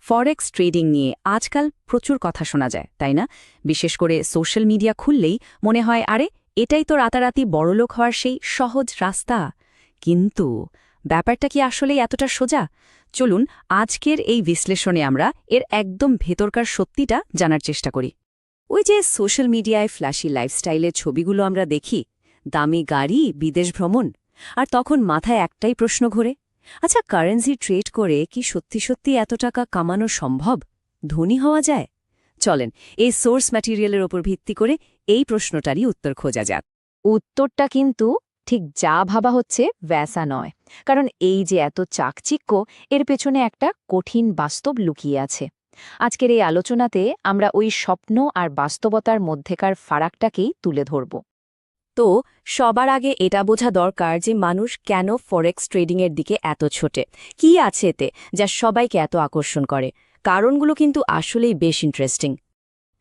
Forex trading নিয়ে আজকাল প্রচুর কথা শোনা যায়, তাই না? বিশেষ করে সোশ্যাল মিডিয়া খুললেই মনে হয়, আরে এটাই তো রাতারাতি বড়লোক হওয়ার সেই সহজ রাস্তা। কিন্তু ব্যাপারটা কি আসলেই এতটা সোজা? চলুন আজকের এই বিশ্লেষণে আমরা এর একদম ভেতরকার সত্যিটা জানার চেষ্টা করি। ওই যে সোশ্যাল মিডিয়ায় ফ্ল্যাশি লাইফস্টাইলের ছবিগুলো আমরা দেখি, দামি গাড়ি, বিদেশ ভ্রমণ, আর তখন মাথায় একটাই প্রশ্ন ঘোরে, আচ্ছা কারেন্সি ট্রেড করে কি সত্যি সত্যি এত টাকা কামানো সম্ভব? ধনী হওয়া যায়? চলেন এই সোর্স ম্যাটেরিয়ালের ওপর ভিত্তি করে এই প্রশ্নটারই উত্তর খোঁজা যাক। উত্তরটা কিন্তু ঠিক যা ভাবা হচ্ছে ব্যাসা নয়, কারণ এই যে এত চাকচিক্য, এর পেছনে একটা কঠিন বাস্তব লুকিয়ে আছে। আজকের এই আলোচনাতে আমরা ওই স্বপ্ন আর বাস্তবতার মধ্যেকার ফারাকটাকেই তুলে ধরব। তো সবার আগে এটা বোঝা দরকার যে মানুষ কেন ফরেক্স ট্রেডিংয়ের দিকে এত ছোটে, কি আছে এতে যা সবাইকে এত আকর্ষণ করে। কারণগুলো কিন্তু আসলেই বেশ ইন্টারেস্টিং।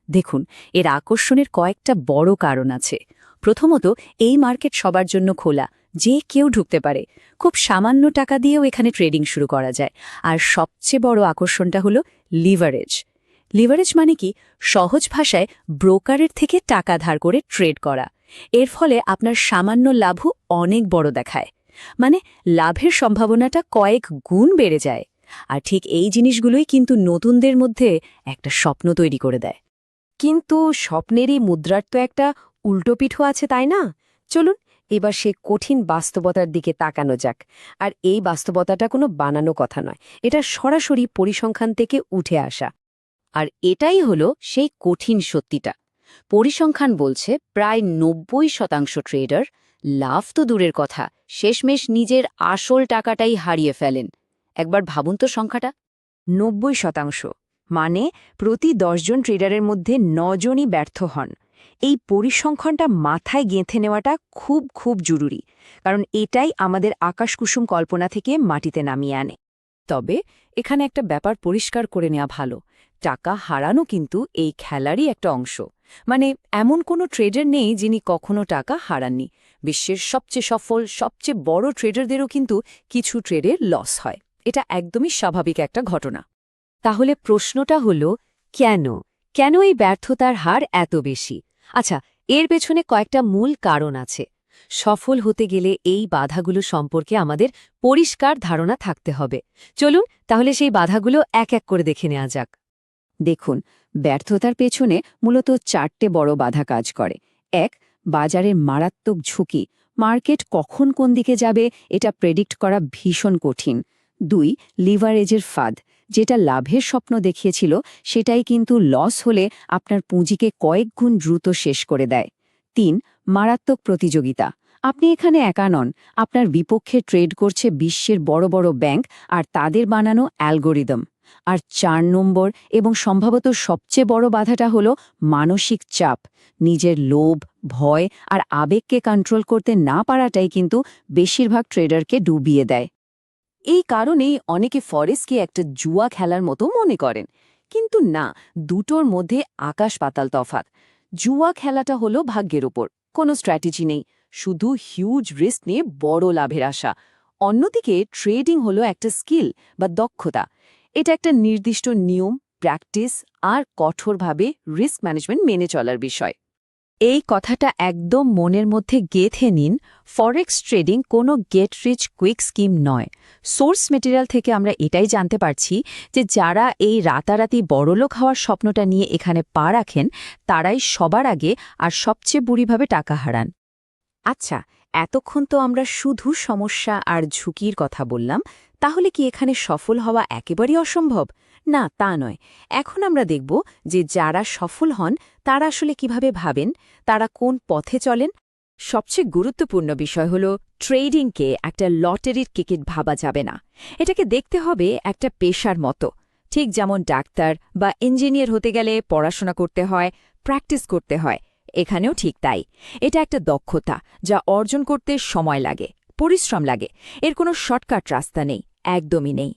দেখুন, এর আকর্ষণের কয়েকটা বড় কারণ আছে। প্রথমত, এই মার্কেট সবার জন্য খোলা, যে কেউ ঢুকতে পারে। খুব সামান্য টাকা দিয়েও এখানে ট্রেডিং শুরু করা যায়। আর সবচেয়ে বড় আকর্ষণটা হলো লিভারেজ। লিভারেজ মানে কি? সহজ ভাষায় ব্রোকারের থেকে টাকা ধার করে ট্রেড করা। এর ফলে আপনার সামান্য লাভও অনেক বড় দেখায়, মানে লাভের সম্ভাবনাটা কয়েক গুণ বেড়ে যায়। আর ঠিক এই জিনিসগুলোই কিন্তু নতুনদের মধ্যে একটা স্বপ্ন তৈরি করে দেয়। কিন্তু স্বপ্নেরই মুদ্রার তো একটা উল্টোপিঠও আছে, তাই না? চলুন এবার সে কঠিন বাস্তবতার দিকে তাকানো যাক। আর এই বাস্তবতাটা কোনো বানানো কথা নয়, এটা সরাসরি পরিসংখ্যান থেকে উঠে আসা। আর এটাই হলো সেই কঠিন সত্যিটা। পরিসংখ্যান বলছে প্রায় ৯০% ট্রেডার, লাভ তো দূরের কথা, শেষমেশ নিজের আসল টাকাটাই হারিয়ে ফেলেন। একবার ভাবুন তো সংখ্যাটা। ৯০%, মানে প্রতি ১০ জন ট্রেডারের মধ্যে ৯ জনই ব্যর্থ হন। এই পরিসংখ্যানটা মাথায় গেঁথে নেওয়াটা খুব খুব জরুরি, কারণ এটাই আমাদের আকাশকুসুম কল্পনা থেকে মাটিতে নামিয়ে আনে। তবে এখানে একটা ব্যাপার পরিষ্কার করে নেওয়া ভালো, টাকা হারানো কিন্তু এই খেলারই একটা অংশ। মানে এমন কোনো ট্রেডার নেই যিনি কখনো টাকা হারাননি। বিশ্বের সবচেয়ে সফল, সবচেয়ে বড় ট্রেডারদেরও কিন্তু কিছু ট্রেডে লস হয়। এটা একদমই স্বাভাবিক একটা ঘটনা। তাহলে প্রশ্নটা হলো, কেন কেন এই ব্যর্থতার হার এত বেশি? আচ্ছা, এর পেছনে কয়েকটা মূল কারণ আছে। সফল হতে গেলে এই বাধাগুলো সম্পর্কে আমাদের পরিষ্কার ধারণা থাকতে হবে। চলুন তাহলে সেই বাধাগুলো এক এক করে দেখে নেওয়া যাক। দেখুন, ব্যর্থতার পেছনে মূলত ৪টে বড় বাধা কাজ করে। ১. বাজারের মারাত্মক ঝুঁকি, মার্কেট কখন কোন দিকে যাবে এটা প্রেডিক্ট করা ভীষণ কঠিন। ২. লিভারেজের ফাঁদ, যেটা লাভের স্বপ্ন দেখিয়েছিল সেটাই কিন্তু লস হলে আপনার পুঁজিকে কয়েক গুণ দ্রুত শেষ করে দেয়। ৩. মারাত্মক প্রতিযোগিতা, আপনি এখানে একা নন, আপনার বিপক্ষে ট্রেড করছে বিশ্বের বড় বড় ব্যাংক আর তাদের বানানো অ্যালগোরিদম। আর ৪ নম্বর এবং সম্ভবত সবচেয়ে বড় বাধাটা হলো মানসিক চাপ। নিজের লোভ, ভয় আর আবেগকে কন্ট্রোল করতে না পারাটাই কিন্তু বেশিরভাগ ট্রেডারকে ডুবিয়ে দেয়। এই কারণেই অনেকে ফরেক্সকে একটা জুয়া খেলার মতো মনে করেন। কিন্তু না, দুটোর মধ্যে আকাশ পাতাল তফাৎ। জুয়া খেলাটা হলো ভাগ্যের ওপর, কোনো স্ট্র্যাটেজি নেই, শুধু হিউজ রিস্ক নিয়ে বড় লাভের আশা। অন্যদিকে ট্রেডিং হলো একটা স্কিল বা দক্ষতা। এটা একটা নির্দিষ্ট নিয়ম, প্র্যাকটিস আর কঠোরভাবে রিস্ক ম্যানেজমেন্ট মেনে চলার বিষয়। এই কথাটা একদম মনের মধ্যে গেঁথে নিন। ফরেক্স ট্রেডিং কোনো গেট রিচ কুইক স্কিম নয়। সোর্স মেটেরিয়াল থেকে আমরা এটাই জানতে পারছি যে যারা এই রাতারাতি বড়লোক হওয়ার স্বপ্নটা নিয়ে এখানে পা রাখেন, তারাই সবার আগে আর সবচেয়ে বুড়িভাবে টাকা হারান। আচ্ছা, এতক্ষণ তো আমরা শুধু সমস্যা আর ঝুঁকির কথা বললাম, তাহলে কি এখানে সফল হওয়া একেবারেই অসম্ভব? না, তা নয়। এখন আমরা দেখব যে যারা সফল হন তারা আসলে কিভাবে ভাবেন, তারা কোন পথে চলেন। সবচেয়ে গুরুত্বপূর্ণ বিষয় হল, ট্রেডিংকে একটা লটারির টিকিট ভাবা যাবে না। এটাকে দেখতে হবে একটা পেশার মতো। ঠিক যেমন ডাক্তার বা ইঞ্জিনিয়ার হতে গেলে পড়াশোনা করতে হয়, প্র্যাকটিস করতে হয়, এখানেও ঠিক তাই। এটা একটা দক্ষতা যা অর্জন করতে সময় লাগে, পরিশ্রম লাগে। এর কোনো শর্টকাট রাস্তা নেই, একদমই নেই।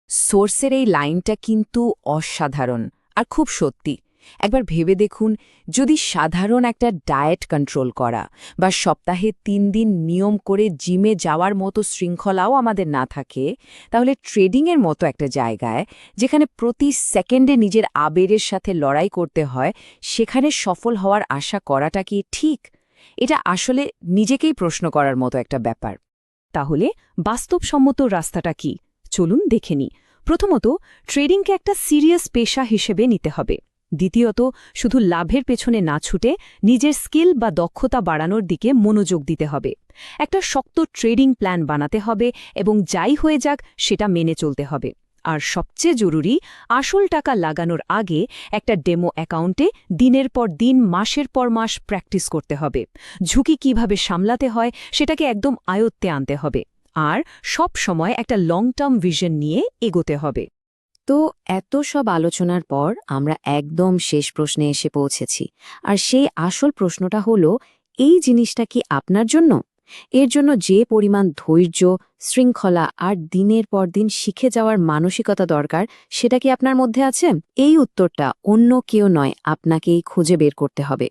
সোর্সের এই লাইনটা কিন্তু অসাধারণ আর খুব সত্যি। একবার ভেবে দেখুন, যদি সাধারণ একটা ডায়েট কন্ট্রোল করা বা সপ্তাহে 3 দিন নিয়ম করে জিমে যাওয়ার মতো শৃঙ্খলাও আমাদের না থাকে, তাহলে ট্রেডিংয়ের মতো একটা জায়গায়, যেখানে প্রতি সেকেন্ডে নিজের আবেগের সাথে লড়াই করতে হয়, সেখানে সফল হওয়ার আশা করাটা কি ঠিক? এটা আসলে নিজেকেই প্রশ্ন করার মতো একটা ব্যাপার। তাহলে বাস্তবসম্মত রাস্তাটা কি? চলুন দেখে নিই। প্রথমত, ট্রেডিংকে একটা সিরিয়াস পেশা হিসেবে নিতে হবে। দ্বিতীয়ত, শুধু লাভের পেছনে না ছুটে নিজের স্কিল বা দক্ষতা বাড়ানোর দিকে মনোযোগ দিতে হবে। একটা শক্ত ট্রেডিং প্ল্যান বানাতে হবে এবং যাই হয়ে যাক সেটা মেনে চলতে হবে। আর সবচেয়ে জরুরি, আসল টাকা লাগানোর আগে একটা ডেমো অ্যাকাউন্টে দিনের পর দিন, মাসের পর মাস প্র্যাকটিস করতে হবে। ঝুঁকি কিভাবে সামলাতে হয় সেটাকে একদম আয়ত্তে আনতে হবে। আর সব সময় একটা লং টার্ম ভিশন নিয়ে এগোতে হবে। তো এত সব আলোচনার পর আমরা একদম শেষ প্রশ্নে এসে পৌঁছেছি। আর সেই আসল প্রশ্নটা হলো, এই জিনিসটা কি আপনার জন্য? এর জন্য যে পরিমাণ ধৈর্য, শৃঙ্খলা আর দিনের পর দিন শিখে যাওয়ার মানসিকতা দরকার, সেটা কি আপনার মধ্যে আছে? এই উত্তরটা অন্য কেউ নয়, আপনাকেই খুঁজে বের করতে হবে।